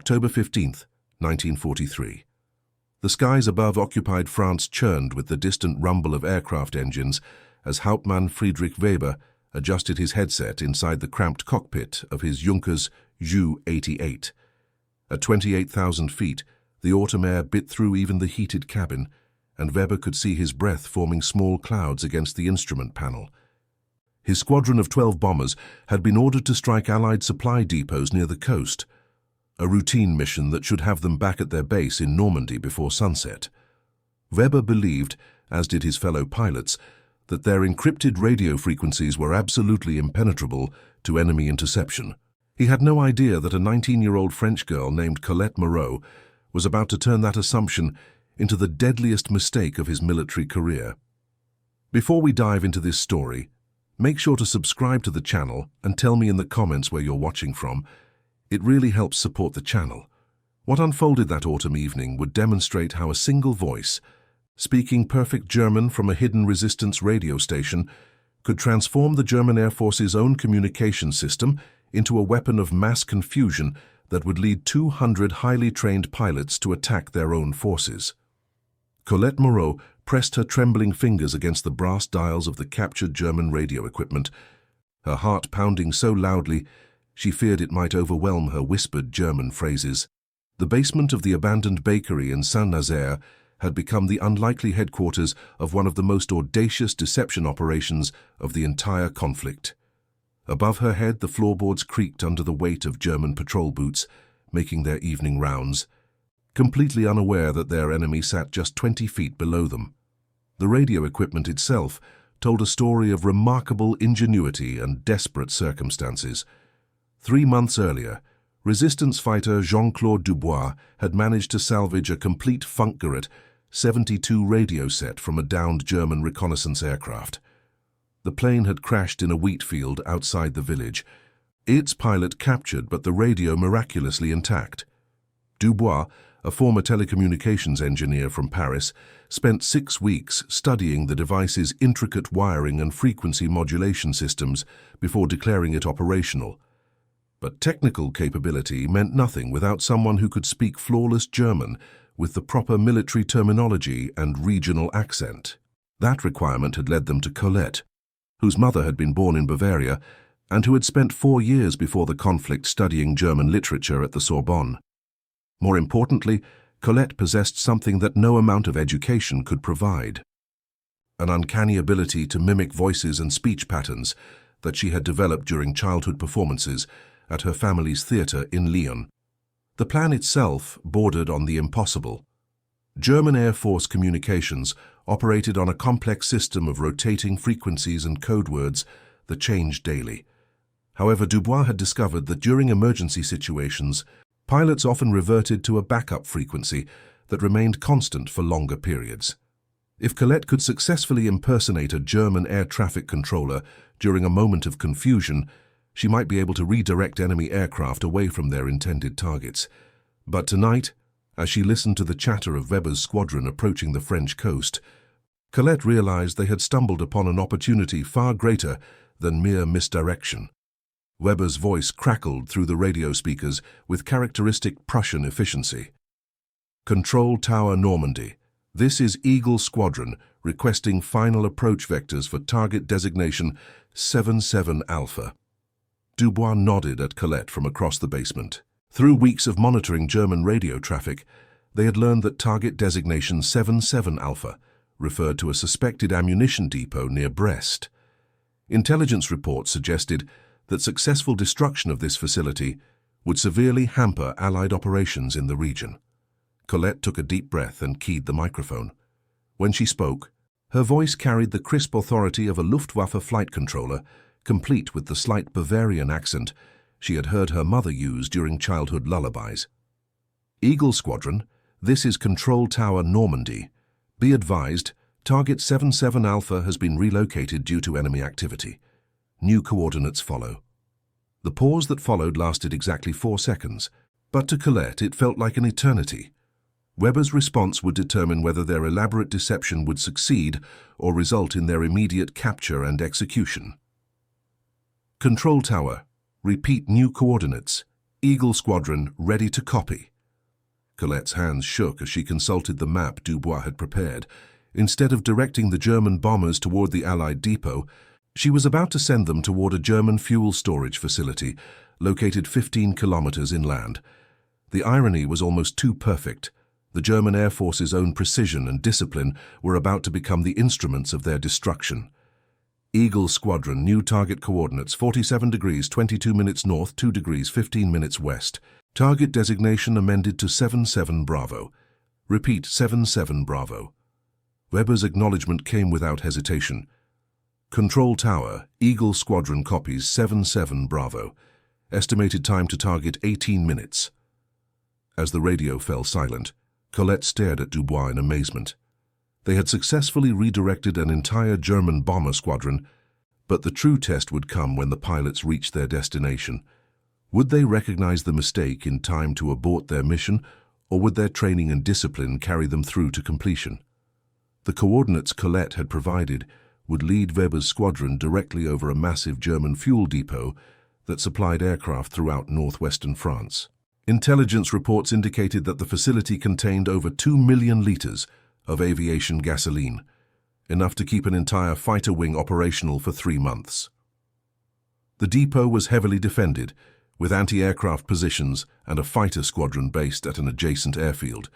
October 15, 1943. The skies above occupied France churned with the distant rumble of aircraft engines as Hauptmann Friedrich Weber adjusted his headset inside the cramped cockpit of his Junkers Ju-88. At 28,000 feet, the autumn air bit through even the heated cabin, and Weber could see his breath forming small clouds against the instrument panel. His squadron of 12 bombers had been ordered to strike Allied supply depots near the coast, a routine mission that should have them back at their base in Normandy before sunset. Weber believed, as did his fellow pilots, that their encrypted radio frequencies were absolutely impenetrable to enemy interception. He had no idea that a 19-year-old French girl named Colette Moreau was about to turn that assumption into the deadliest mistake of his military career. Before we dive into this story, make sure to subscribe to the channel and tell me in the comments where you're watching from. It really helps support the channel. What unfolded that autumn evening would demonstrate how a single voice, speaking perfect German from a hidden resistance radio station, could transform the German Air Force's own communication system into a weapon of mass confusion that would lead 200 highly trained pilots to attack their own forces. Colette Moreau pressed her trembling fingers against the brass dials of the captured German radio equipment, her heart pounding so loudly she feared it might overwhelm her whispered German phrases. The basement of the abandoned bakery in Saint-Nazaire had become the unlikely headquarters of one of the most audacious deception operations of the entire conflict. Above her head, the floorboards creaked under the weight of German patrol boots, making their evening rounds, completely unaware that their enemy sat just 20 feet below them. The radio equipment itself told a story of remarkable ingenuity and desperate circumstances. 3 months earlier, resistance fighter Jean-Claude Dubois had managed to salvage a complete Funkgerät 72 radio set from a downed German reconnaissance aircraft. The plane had crashed in a wheat field outside the village, its pilot captured but the radio miraculously intact. Dubois, a former telecommunications engineer from Paris, spent 6 weeks studying the device's intricate wiring and frequency modulation systems before declaring it operational. But technical capability meant nothing without someone who could speak flawless German with the proper military terminology and regional accent. That requirement had led them to Colette, whose mother had been born in Bavaria and who had spent 4 years before the conflict studying German literature at the Sorbonne. More importantly, Colette possessed something that no amount of education could provide: an uncanny ability to mimic voices and speech patterns that she had developed during childhood performances at her family's theatre in Lyon. The plan itself bordered on the impossible. German Air Force communications operated on a complex system of rotating frequencies and code words that changed daily. However, Dubois had discovered that during emergency situations, pilots often reverted to a backup frequency that remained constant for longer periods. If Colette could successfully impersonate a German air traffic controller during a moment of confusion, she might be able to redirect enemy aircraft away from their intended targets. But tonight, as she listened to the chatter of Weber's squadron approaching the French coast, Colette realized they had stumbled upon an opportunity far greater than mere misdirection. Weber's voice crackled through the radio speakers with characteristic Prussian efficiency. "Control Tower Normandy. This is Eagle Squadron requesting final approach vectors for target designation 77 Alpha." Dubois nodded at Colette from across the basement. Through weeks of monitoring German radio traffic, they had learned that target designation 77 Alpha referred to a suspected ammunition depot near Brest. Intelligence reports suggested that successful destruction of this facility would severely hamper Allied operations in the region. Colette took a deep breath and keyed the microphone. When she spoke, her voice carried the crisp authority of a Luftwaffe flight controller, complete with the slight Bavarian accent she had heard her mother use during childhood lullabies. "Eagle Squadron, this is Control Tower Normandy. Be advised, target 77 Alpha has been relocated due to enemy activity. New coordinates follow." The pause that followed lasted exactly 4 seconds, but to Colette it felt like an eternity. Weber's response would determine whether their elaborate deception would succeed or result in their immediate capture and execution. "Control Tower, repeat new coordinates. Eagle Squadron ready to copy. Colette's hands shook as she consulted the map Dubois had prepared. Instead of directing the German bombers toward the Allied depot, she was about to send them toward a German fuel storage facility located 15 kilometers inland. The irony was almost too perfect. The German Air Force's own precision and discipline were about to become the instruments of their destruction. Eagle Squadron, new target coordinates 47 degrees 22 minutes north, 2 degrees 15 minutes west. Target designation amended to 77 Bravo. Repeat, 77 Bravo. Weber's acknowledgement came without hesitation. Control Tower, Eagle Squadron copies 77 Bravo. Estimated time to target 18 minutes. As the radio fell silent, Colette stared at Dubois in amazement. They had successfully redirected an entire German bomber squadron, but the true test would come when the pilots reached their destination. Would they recognize the mistake in time to abort their mission, or would their training and discipline carry them through to completion? The coordinates Colette had provided would lead Weber's squadron directly over a massive German fuel depot that supplied aircraft throughout northwestern France. Intelligence reports indicated that the facility contained over 2 million liters of aviation gasoline, enough to keep an entire fighter wing operational for 3 months. The depot was heavily defended, with anti-aircraft positions and a fighter squadron based at an adjacent airfield.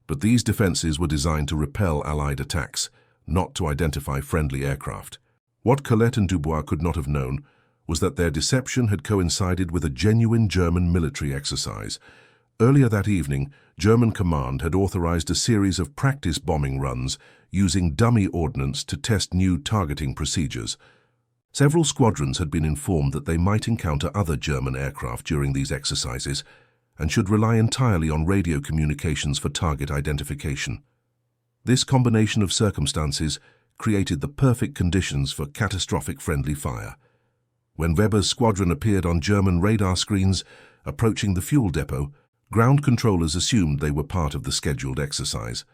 But these defenses were designed to repel Allied attacks, not to identify friendly aircraft. What Colette and Dubois could not have known was that their deception had coincided with a genuine German military exercise. Earlier that evening, German command had authorized a series of practice bombing runs using dummy ordnance to test new targeting procedures. Several squadrons had been informed that they might encounter other German aircraft during these exercises and should rely entirely on radio communications for target identification. This combination of circumstances created the perfect conditions for catastrophic friendly fire. When Weber's squadron appeared on German radar screens approaching the fuel depot, ground controllers assumed they were part of the scheduled exercise.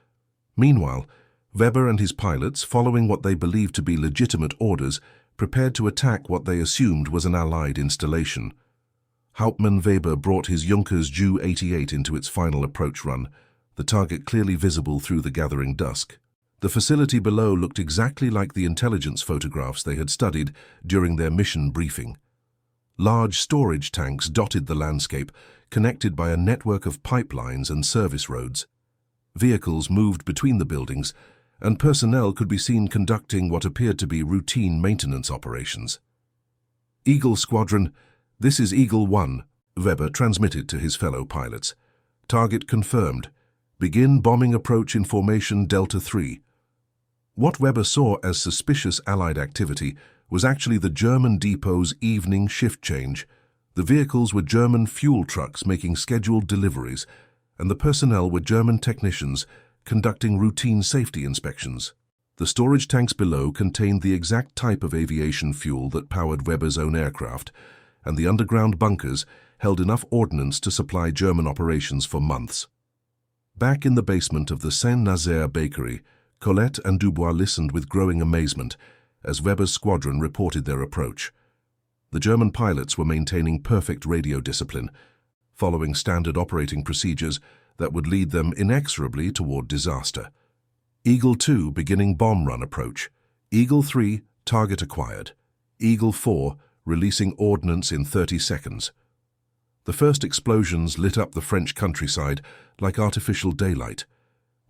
Meanwhile, Weber and his pilots, following what they believed to be legitimate orders, prepared to attack what they assumed was an Allied installation. Hauptmann Weber brought his Junkers Ju-88 into its final approach run, the target clearly visible through the gathering dusk. The facility below looked exactly like the intelligence photographs they had studied during their mission briefing. Large storage tanks dotted the landscape, connected by a network of pipelines and service roads. Vehicles moved between the buildings, and personnel could be seen conducting what appeared to be routine maintenance operations. Eagle Squadron, this is Eagle 1, Weber transmitted to his fellow pilots. Target confirmed. Begin bombing approach in formation Delta 3. What Weber saw as suspicious Allied activity was actually the German depot's evening shift change. The vehicles were German fuel trucks making scheduled deliveries, and the personnel were German technicians conducting routine safety inspections. The storage tanks below contained the exact type of aviation fuel that powered Weber's own aircraft, and the underground bunkers held enough ordnance to supply German operations for months. Back in the basement of the Saint-Nazaire bakery, Colette and Dubois listened with growing amazement as Weber's squadron reported their approach. The German pilots were maintaining perfect radio discipline, following standard operating procedures that would lead them inexorably toward disaster. Eagle 2 beginning bomb run approach. Eagle 3 target acquired. Eagle 4 releasing ordnance in 30 seconds. The first explosions lit up the French countryside like artificial daylight.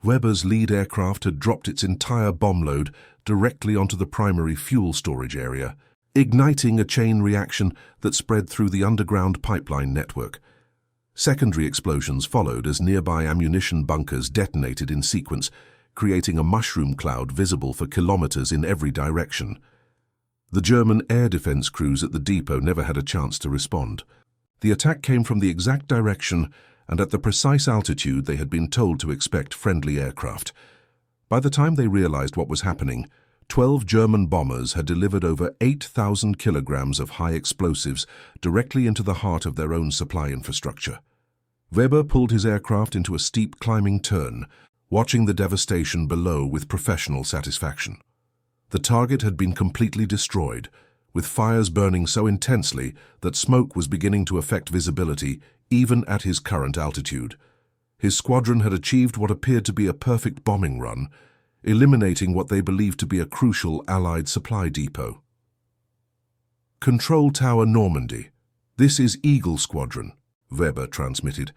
Weber's lead aircraft had dropped its entire bomb load directly onto the primary fuel storage area, igniting a chain reaction that spread through the underground pipeline network. Secondary explosions followed as nearby ammunition bunkers detonated in sequence, creating a mushroom cloud visible for kilometers in every direction. The German air defense crews at the depot never had a chance to respond. The attack came from the exact direction and at the precise altitude they had been told to expect friendly aircraft. By the time they realized what was happening, 12 German bombers had delivered over 8,000 kilograms of high explosives directly into the heart of their own supply infrastructure. Weber pulled his aircraft into a steep climbing turn, watching the devastation below with professional satisfaction. The target had been completely destroyed, with fires burning so intensely that smoke was beginning to affect visibility even at his current altitude. His squadron had achieved what appeared to be a perfect bombing run, eliminating what they believed to be a crucial Allied supply depot. Control Tower Normandy. This is Eagle Squadron, Weber transmitted.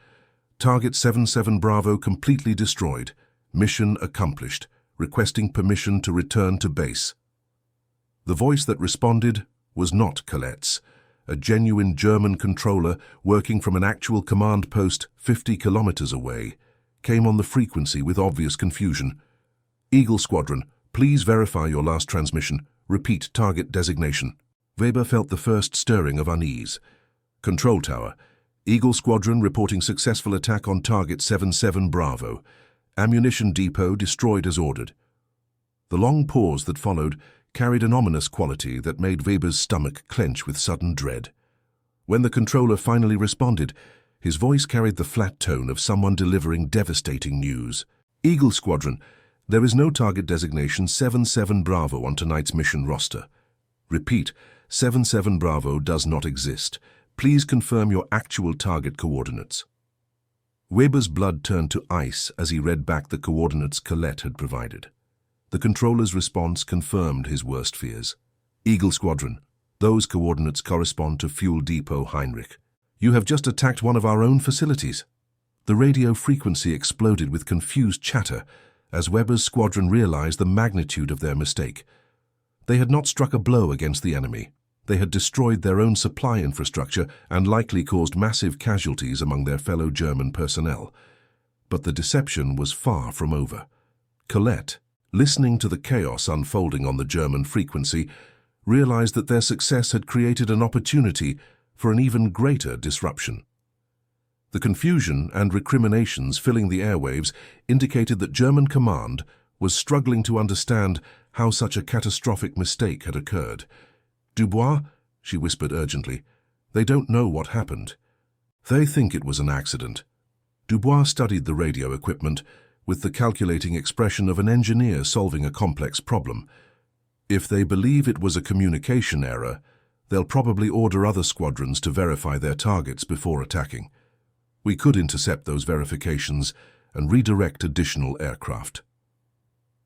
Target 77 Bravo completely destroyed. Mission accomplished. Requesting permission to return to base. The voice that responded was not Colette's. A genuine German controller working from an actual command post 50 kilometers away came on the frequency with obvious confusion. Eagle Squadron, please verify your last transmission. Repeat target designation. Weber felt the first stirring of unease. Control Tower. Eagle Squadron reporting successful attack on target 77 Bravo. Ammunition depot destroyed as ordered. The long pause that followed carried an ominous quality that made Weber's stomach clench with sudden dread. When the controller finally responded, his voice carried the flat tone of someone delivering devastating news. Eagle Squadron, there is no target designation 77 Bravo on tonight's mission roster. Repeat, 77 Bravo does not exist. Please confirm your actual target coordinates. Weber's blood turned to ice as he read back the coordinates Colette had provided. The controller's response confirmed his worst fears. Eagle Squadron, those coordinates correspond to Fuel Depot Heinrich. You have just attacked one of our own facilities. The radio frequency exploded with confused chatter as Weber's squadron realized the magnitude of their mistake. They had not struck a blow against the enemy. They had destroyed their own supply infrastructure and likely caused massive casualties among their fellow German personnel. But the deception was far from over. Colette, listening to the chaos unfolding on the German frequency, realized that their success had created an opportunity for an even greater disruption. The confusion and recriminations filling the airwaves indicated that German command was struggling to understand how such a catastrophic mistake had occurred. Dubois, she whispered urgently, they don't know what happened. They think it was an accident. Dubois studied the radio equipment with the calculating expression of an engineer solving a complex problem. If they believe it was a communication error, they'll probably order other squadrons to verify their targets before attacking. We could intercept those verifications and redirect additional aircraft.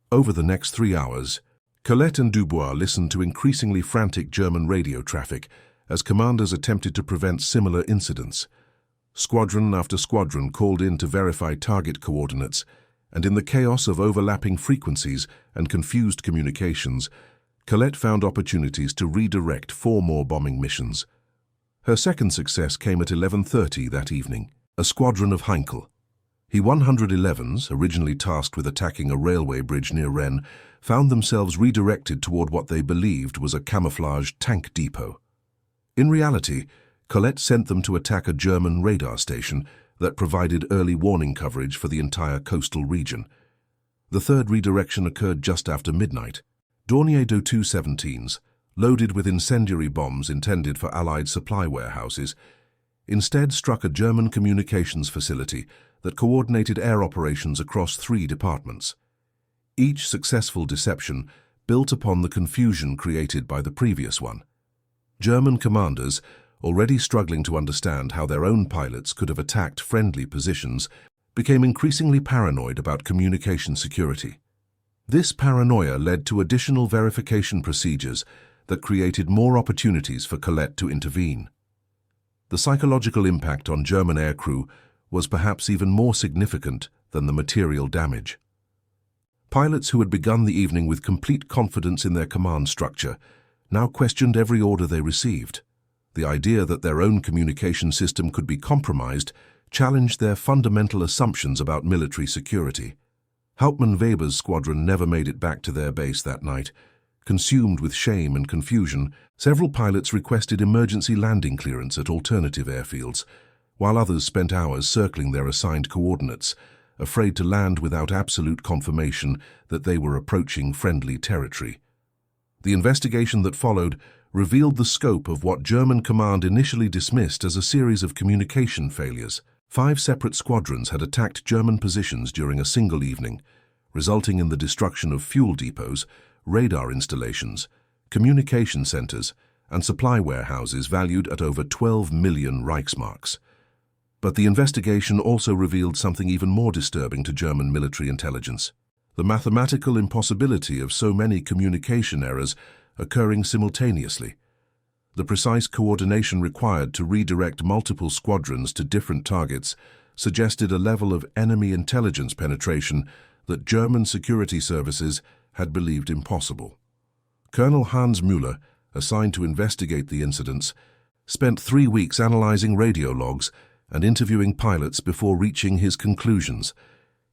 Over the next 3 hours, Colette and Dubois listened to increasingly frantic German radio traffic as commanders attempted to prevent similar incidents. Squadron after squadron called in to verify target coordinates, and in the chaos of overlapping frequencies and confused communications, Colette found opportunities to redirect 4 more bombing missions. Her second success came at 11:30 that evening. A squadron of Heinkel. He 111s, originally tasked with attacking a railway bridge near Rennes, found themselves redirected toward what they believed was a camouflaged tank depot. In reality, Colette sent them to attack a German radar station that provided early warning coverage for the entire coastal region. The third redirection occurred just after midnight. Dornier de 217s, loaded with incendiary bombs intended for Allied supply warehouses, instead struck a German communications facility that coordinated air operations across 3 departments. Each successful deception built upon the confusion created by the previous one. German commanders, already struggling to understand how their own pilots could have attacked friendly positions, became increasingly paranoid about communication security. This paranoia led to additional verification procedures that created more opportunities for Colette to intervene. The psychological impact on German aircrew was perhaps even more significant than the material damage. Pilots who had begun the evening with complete confidence in their command structure now questioned every order they received. The idea that their own communication system could be compromised challenged their fundamental assumptions about military security. Hauptmann Weber's squadron never made it back to their base that night. Consumed with shame and confusion, several pilots requested emergency landing clearance at alternative airfields, while others spent hours circling their assigned coordinates, afraid to land without absolute confirmation that they were approaching friendly territory. The investigation that followed revealed the scope of what German command initially dismissed as a series of communication failures. 5 separate squadrons had attacked German positions during a single evening, resulting in the destruction of fuel depots, radar installations, communication centers, and supply warehouses valued at over 12 million Reichsmarks. But the investigation also revealed something even more disturbing to German military intelligence: the mathematical impossibility of so many communication errors occurring simultaneously. The precise coordination required to redirect multiple squadrons to different targets suggested a level of enemy intelligence penetration that German security services had believed impossible. Colonel Hans Müller, assigned to investigate the incidents, spent 3 weeks analyzing radio logs and interviewing pilots before reaching his conclusions.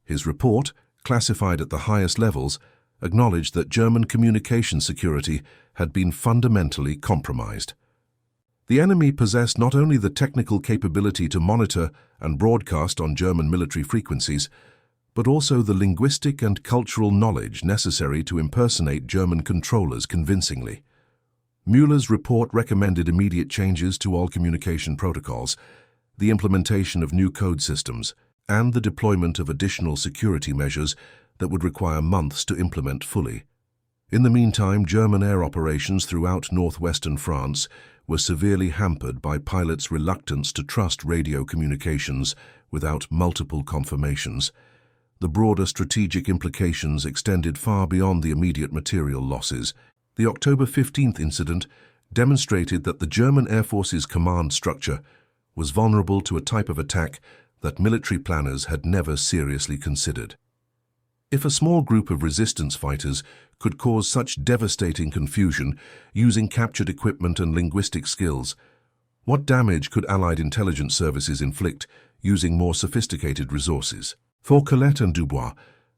His report, classified at the highest levels, acknowledged that German communication security had been fundamentally compromised. The enemy possessed not only the technical capability to monitor and broadcast on German military frequencies, but also the linguistic and cultural knowledge necessary to impersonate German controllers convincingly. Müller's report recommended immediate changes to all communication protocols, the implementation of new code systems, and the deployment of additional security measures that would require months to implement fully. In the meantime, German air operations throughout northwestern France were severely hampered by pilots' reluctance to trust radio communications without multiple confirmations. The broader strategic implications extended far beyond the immediate material losses. The October 15th incident demonstrated that the German Air Force's command structure was vulnerable to a type of attack that military planners had never seriously considered. If a small group of resistance fighters could cause such devastating confusion using captured equipment and linguistic skills, what damage could Allied intelligence services inflict using more sophisticated resources? For Colette and Dubois,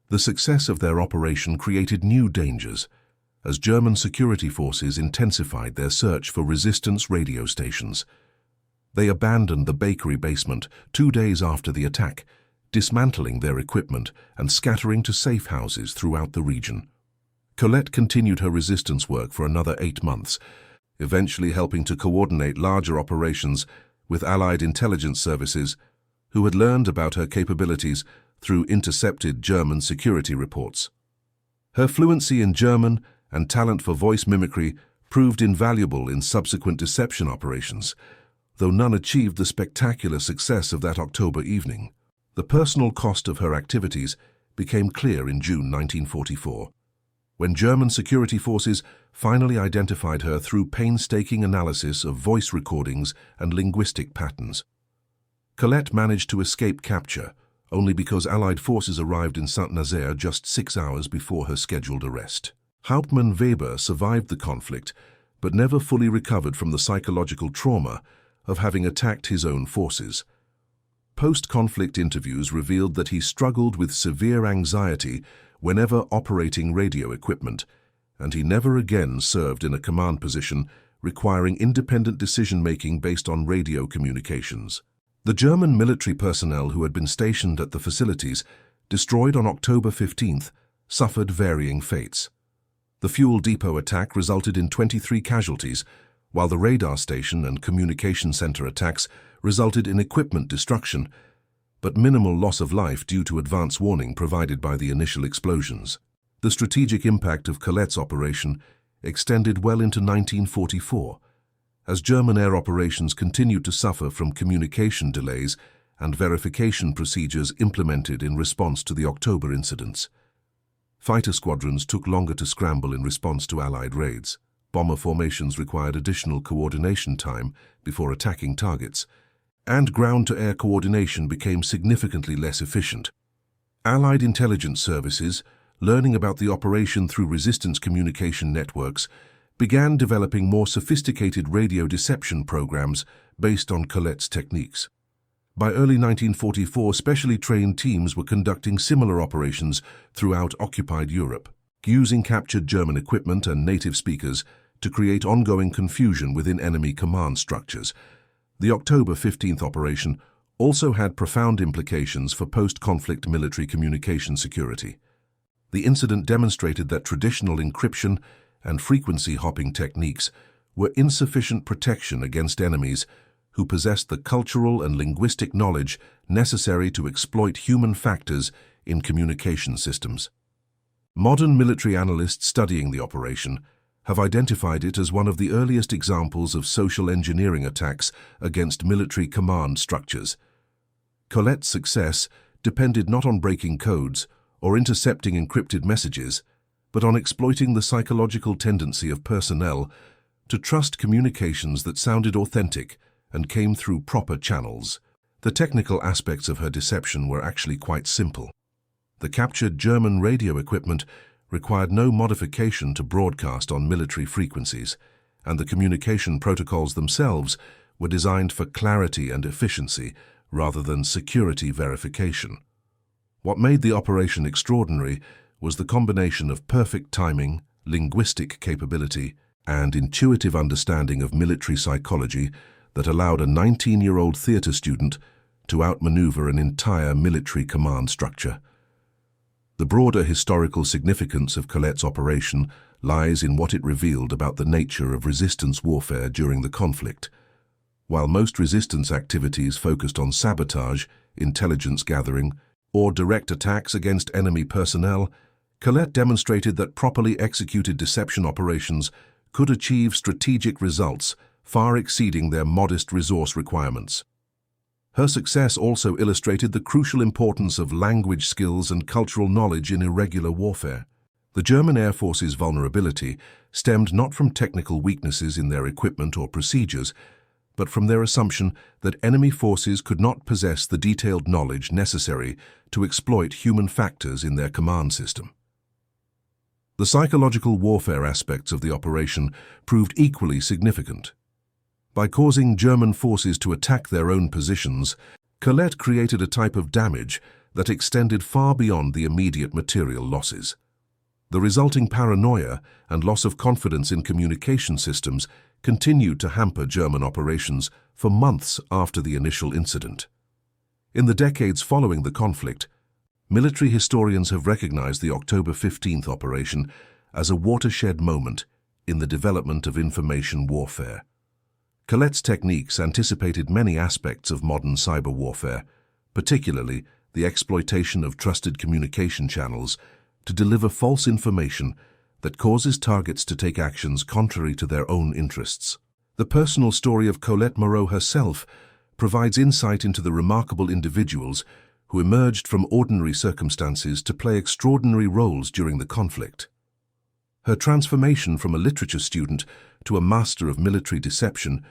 the success of their operation created new dangers, as German security forces intensified their search for resistance radio stations. They abandoned the bakery basement 2 days after the attack, dismantling their equipment and scattering to safe houses throughout the region. Colette continued her resistance work for another 8 months, eventually helping to coordinate larger operations with Allied intelligence services who had learned about her capabilities through intercepted German security reports. Her fluency in German and talent for voice mimicry proved invaluable in subsequent deception operations, though none achieved the spectacular success of that October evening. The personal cost of her activities became clear in June 1944, when German security forces finally identified her through painstaking analysis of voice recordings and linguistic patterns. Colette managed to escape capture only because Allied forces arrived in Saint-Nazaire just 6 hours before her scheduled arrest. Hauptmann Weber survived the conflict, but never fully recovered from the psychological trauma of having attacked his own forces. Post-conflict interviews revealed that he struggled with severe anxiety whenever operating radio equipment, and he never again served in a command position requiring independent decision-making based on radio communications. The German military personnel who had been stationed at the facilities, destroyed on October 15th, suffered varying fates. The fuel depot attack resulted in 23 casualties, while the radar station and communication center attacks resulted in equipment destruction, but minimal loss of life due to advance warning provided by the initial explosions. The strategic impact of Colette's operation extended well into 1944, as German air operations continued to suffer from communication delays and verification procedures implemented in response to the October incidents. Fighter squadrons took longer to scramble in response to Allied raids. Bomber formations required additional coordination time before attacking targets, and ground-to-air coordination became significantly less efficient. Allied intelligence services, learning about the operation through resistance communication networks, began developing more sophisticated radio deception programs based on Colette's techniques. By early 1944, specially trained teams were conducting similar operations throughout occupied Europe, using captured German equipment and native speakers to create ongoing confusion within enemy command structures. The October 15th operation also had profound implications for post-conflict military communication security. The incident demonstrated that traditional encryption and frequency hopping techniques were insufficient protection against enemies who possessed the cultural and linguistic knowledge necessary to exploit human factors in communication systems. Modern military analysts studying the operation have identified it as one of the earliest examples of social engineering attacks against military command structures. Colette's success depended not on breaking codes or intercepting encrypted messages, but on exploiting the psychological tendency of personnel to trust communications that sounded authentic and came through proper channels. The technical aspects of her deception were actually quite simple. The captured German radio equipment required no modification to broadcast on military frequencies, and the communication protocols themselves were designed for clarity and efficiency rather than security verification. What made the operation extraordinary was the combination of perfect timing, linguistic capability, and intuitive understanding of military psychology that allowed a 19-year-old theater student to outmaneuver an entire military command structure. The broader historical significance of Colette's operation lies in what it revealed about the nature of resistance warfare during the conflict. While most resistance activities focused on sabotage, intelligence gathering, or direct attacks against enemy personnel, Colette demonstrated that properly executed deception operations could achieve strategic results far exceeding their modest resource requirements. Her success also illustrated the crucial importance of language skills and cultural knowledge in irregular warfare. The German Air Force's vulnerability stemmed not from technical weaknesses in their equipment or procedures, but from their assumption that enemy forces could not possess the detailed knowledge necessary to exploit human factors in their command system. The psychological warfare aspects of the operation proved equally significant. By causing German forces to attack their own positions, Colette created a type of damage that extended far beyond the immediate material losses. The resulting paranoia and loss of confidence in communication systems continued to hamper German operations for months after the initial incident. In the decades following the conflict, military historians have recognized the October 15th operation as a watershed moment in the development of information warfare. Colette's techniques anticipated many aspects of modern cyber warfare, particularly the exploitation of trusted communication channels to deliver false information that causes targets to take actions contrary to their own interests. The personal story of Colette Moreau herself provides insight into the remarkable individuals who emerged from ordinary circumstances to play extraordinary roles during the conflict. Her transformation from a literature student to a master of military deception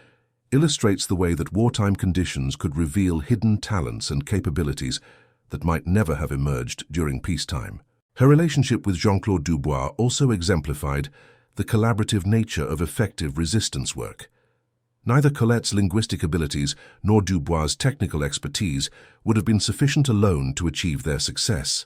illustrates the way that wartime conditions could reveal hidden talents and capabilities that might never have emerged during peacetime. Her relationship with Jean-Claude Dubois also exemplified the collaborative nature of effective resistance work. Neither Colette's linguistic abilities nor Dubois' technical expertise would have been sufficient alone to achieve their success.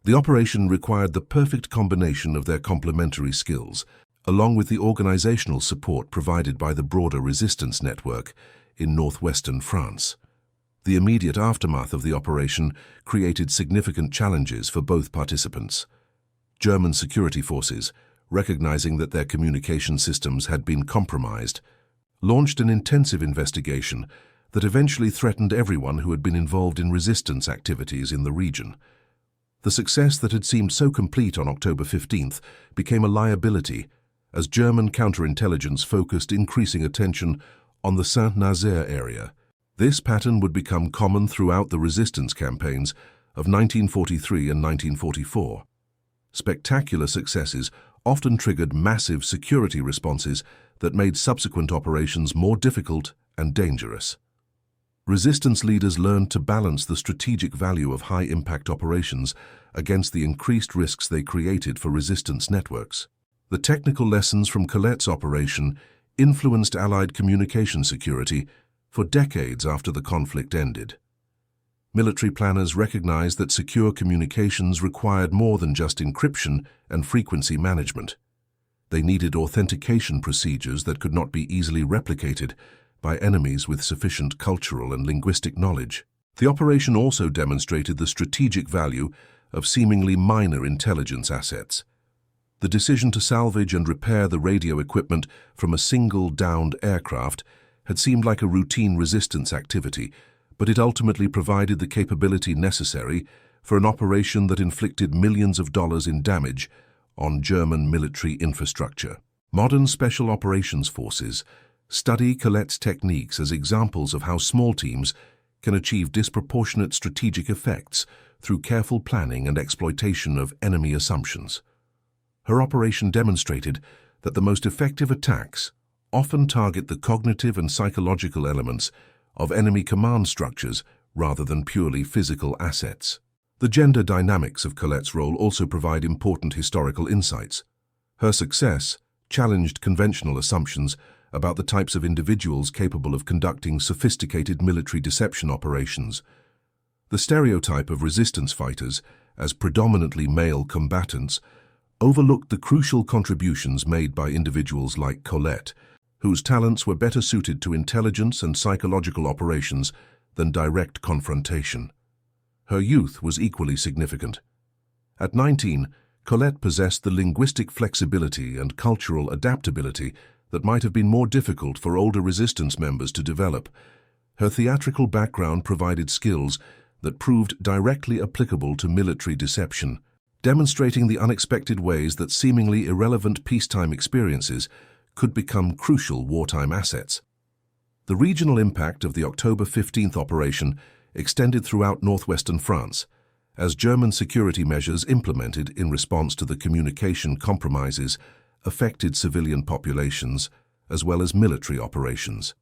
The operation required the perfect combination of their complementary skills, along with the organizational support provided by the broader resistance network in northwestern France. The immediate aftermath of the operation created significant challenges for both participants. German security forces, recognizing that their communication systems had been compromised, launched an intensive investigation that eventually threatened everyone who had been involved in resistance activities in the region. The success that had seemed so complete on October 15th became a liability as German counterintelligence focused increasing attention on the Saint-Nazaire area. This pattern would become common throughout the resistance campaigns of 1943 and 1944. Spectacular successes often triggered massive security responses that made subsequent operations more difficult and dangerous. Resistance leaders learned to balance the strategic value of high-impact operations against the increased risks they created for resistance networks. The technical lessons from Colette's operation influenced Allied communication security for decades after the conflict ended. Military planners recognized that secure communications required more than just encryption and frequency management. They needed authentication procedures that could not be easily replicated by enemies with sufficient cultural and linguistic knowledge. The operation also demonstrated the strategic value of seemingly minor intelligence assets. The decision to salvage and repair the radio equipment from a single downed aircraft had seemed like a routine resistance activity, but it ultimately provided the capability necessary for an operation that inflicted millions of dollars in damage on German military infrastructure. Modern special operations forces study Colette's techniques as examples of how small teams can achieve disproportionate strategic effects through careful planning and exploitation of enemy assumptions. Her operation demonstrated that the most effective attacks often target the cognitive and psychological elements of enemy command structures rather than purely physical assets. The gender dynamics of Colette's role also provide important historical insights. Her success challenged conventional assumptions about the types of individuals capable of conducting sophisticated military deception operations. The stereotype of resistance fighters as predominantly male combatants overlooked the crucial contributions made by individuals like Colette, whose talents were better suited to intelligence and psychological operations than direct confrontation. Her youth was equally significant. At 19, Colette possessed the linguistic flexibility and cultural adaptability that might have been more difficult for older resistance members to develop. Her theatrical background provided skills that proved directly applicable to military deception, demonstrating the unexpected ways that seemingly irrelevant peacetime experiences could become crucial wartime assets. The regional impact of the October 15th operation extended throughout northwestern France, as German security measures implemented in response to the communication compromises affected civilian populations as well as military operations.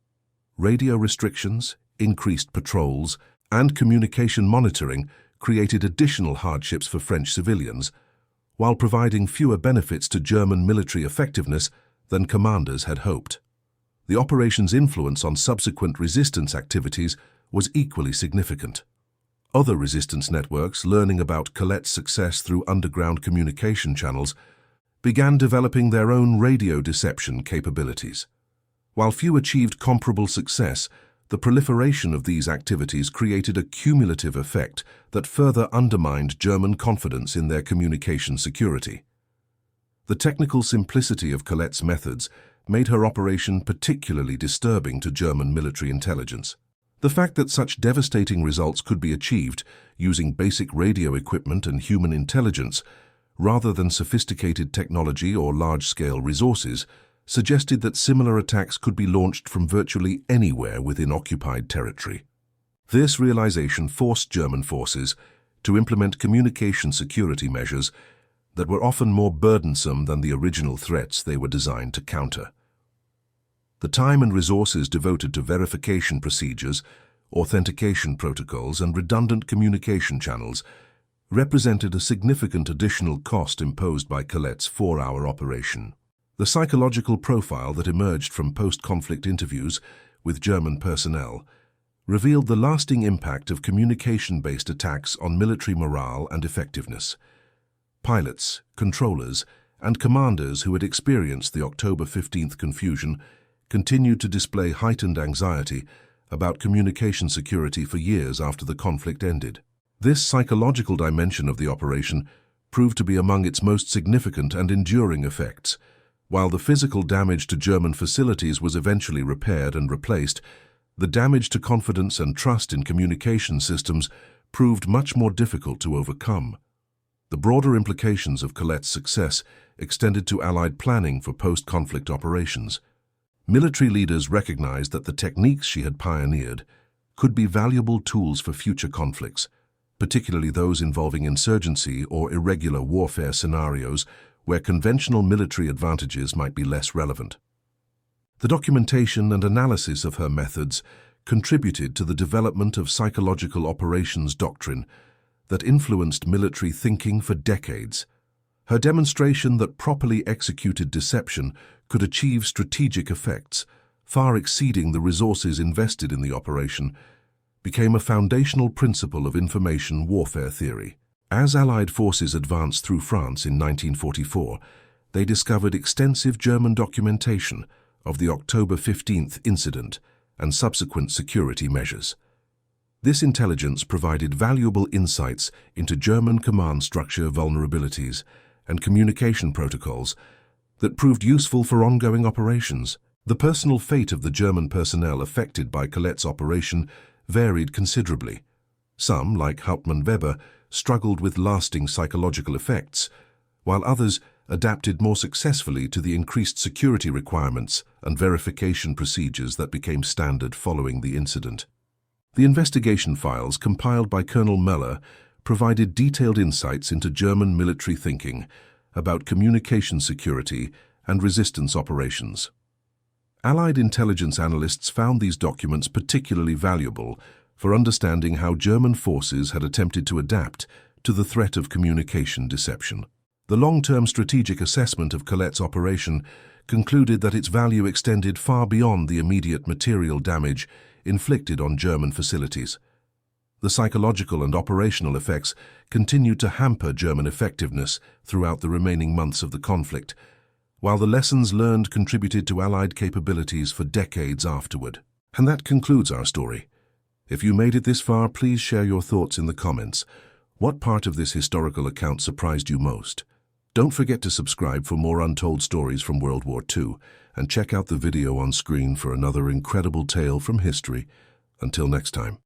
Radio restrictions, increased patrols, and communication monitoring created additional hardships for French civilians, while providing fewer benefits to German military effectiveness than commanders had hoped. The operation's influence on subsequent resistance activities was equally significant. Other resistance networks, learning about Colette's success through underground communication channels, began developing their own radio deception capabilities. While few achieved comparable success, the proliferation of these activities created a cumulative effect that further undermined German confidence in their communication security. The technical simplicity of Colette's methods made her operation particularly disturbing to German military intelligence. The fact that such devastating results could be achieved using basic radio equipment and human intelligence rather than sophisticated technology or large-scale resources suggested that similar attacks could be launched from virtually anywhere within occupied territory. This realization forced German forces to implement communication security measures that were often more burdensome than the original threats they were designed to counter. The time and resources devoted to verification procedures, authentication protocols, and redundant communication channels represented a significant additional cost imposed by Colette's 4-hour operation. The psychological profile that emerged from post-conflict interviews with German personnel revealed the lasting impact of communication-based attacks on military morale and effectiveness. Pilots, controllers, and commanders who had experienced the October 15th confusion continued to display heightened anxiety about communication security for years after the conflict ended. This psychological dimension of the operation proved to be among its most significant and enduring effects. While the physical damage to German facilities was eventually repaired and replaced, the damage to confidence and trust in communication systems proved much more difficult to overcome. The broader implications of Colette's success extended to Allied planning for post-conflict operations. Military leaders recognized that the techniques she had pioneered could be valuable tools for future conflicts, particularly those involving insurgency or irregular warfare scenarios where conventional military advantages might be less relevant. The documentation and analysis of her methods contributed to the development of psychological operations doctrine that influenced military thinking for decades. Her demonstration that properly executed deception could achieve strategic effects, far exceeding the resources invested in the operation, became a foundational principle of information warfare theory. As Allied forces advanced through France in 1944, they discovered extensive German documentation of the October 15th incident and subsequent security measures. This intelligence provided valuable insights into German command structure vulnerabilities and communication protocols that proved useful for ongoing operations. The personal fate of the German personnel affected by Colette's operation varied considerably. Some, like Hauptmann Weber, struggled with lasting psychological effects, while others adapted more successfully to the increased security requirements and verification procedures that became standard following the incident. The investigation files compiled by Colonel Möller provided detailed insights into German military thinking about communication security and resistance operations. Allied intelligence analysts found these documents particularly valuable for understanding how German forces had attempted to adapt to the threat of communication deception. The long-term strategic assessment of Colette's operation concluded that its value extended far beyond the immediate material damage inflicted on German facilities. The psychological and operational effects continued to hamper German effectiveness throughout the remaining months of the conflict, while the lessons learned contributed to Allied capabilities for decades afterward. And that concludes our story. If you made it this far, please share your thoughts in the comments. What part of this historical account surprised you most? Don't forget to subscribe for more untold stories from World War II, and check out the video on screen for another incredible tale from history. Until next time.